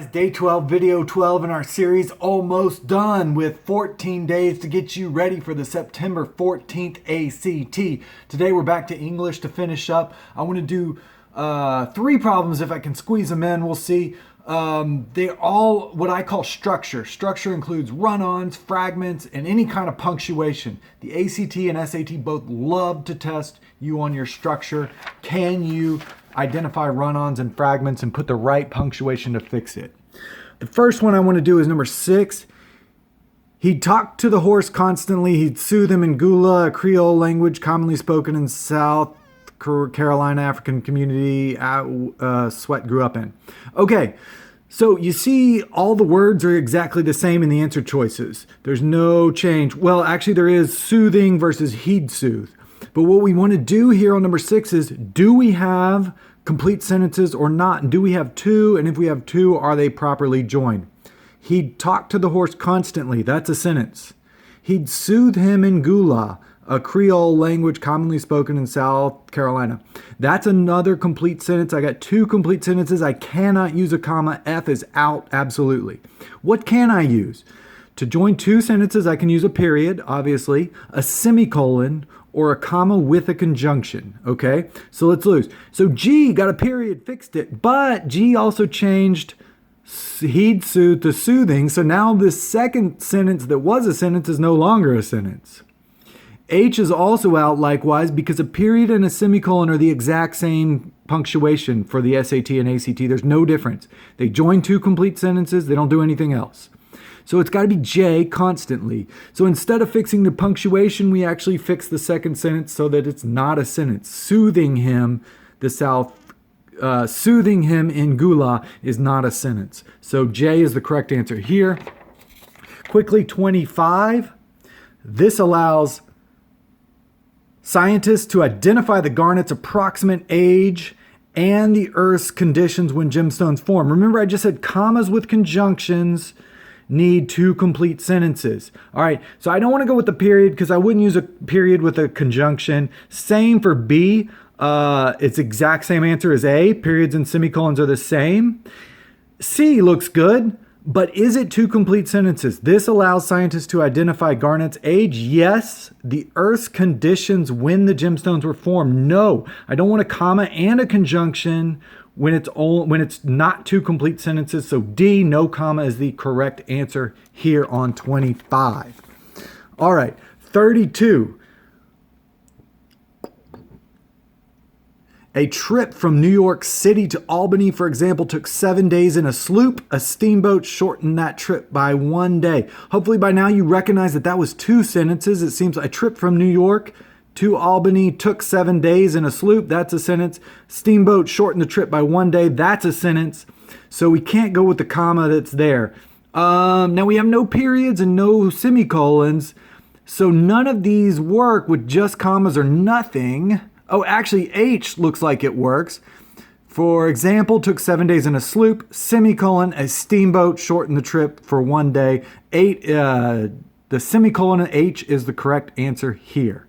Day 12, video 12 in our series, almost done with 14 days to get you ready for the September 14th ACT. Today we're back to English to finish up. I want to do 3 problems if I can squeeze them in. We'll see. They're all what I call structure. Structure includes run-ons, fragments, and any kind of punctuation. The ACT and SAT both love to test you on your structure. Can you identify run-ons and fragments and put the right punctuation to fix it? The first one I want to do is number 6. He'd talk to the horse constantly. He'd soothe him in Gula, a Creole language commonly spoken in South Carolina African community Sweat grew up in. Okay, so you see all the words are exactly the same in the answer choices. There's no change. Well, actually there is soothing versus he'd soothe. But what we want to do here on number 6 is, do we have complete sentences or not? Do we have 2? And if we have 2, are they properly joined? He'd talk to the horse constantly. That's a sentence. He'd soothe him in Gula, a Creole language commonly spoken in South Carolina. That's another complete sentence. I got 2 complete sentences. I cannot use a comma. F is out, absolutely. What can I use? To join 2 sentences, I can use a period, obviously, a semicolon, or a comma with a conjunction, okay? So let's lose. So G got a period, fixed it, but G also changed he'd soothe to soothing, so now this second sentence that was a sentence is no longer a sentence. H is also out likewise because a period and a semicolon are the exact same punctuation for the SAT and ACT. There's no difference. They join 2 complete sentences, they don't do anything else. So it's got to be J constantly. So instead of fixing the punctuation, we actually fix the second sentence so that it's not a sentence. Soothing him, soothing him in Gula is not a sentence. So J is the correct answer here. Quickly, 25. This allows scientists to identify the garnet's approximate age and the Earth's conditions when gemstones form. Remember, I just said commas with conjunctions need 2 complete sentences. All right, so I don't want to go with the period because I wouldn't use a period with a conjunction. Same for B. It's exact same answer as A. Periods and semicolons are the same. C looks good, but is it 2 complete sentences? This allows scientists to identify garnet's age. Yes. The Earth's conditions when the gemstones were formed. No. I don't want a comma and a conjunction when it's not 2 complete sentences. So D, no comma, is the correct answer here on 25. All right, 32. A trip from New York City to Albany, for example, took 7 days in a sloop. A steamboat shortened that trip by 1 day. Hopefully by now you recognize that that was 2 sentences. It seems a trip from New York to Albany took 7 days in a sloop. That's a sentence. Steamboat shortened the trip by 1 day. That's a sentence. So we can't go with the comma that's there. Now we have no periods and no semicolons. So none of these work with just commas or nothing. Oh, actually, H looks like it works. For example, took 7 days in a sloop, semicolon, a steamboat shortened the trip for 1 day. The semicolon H is the correct answer here.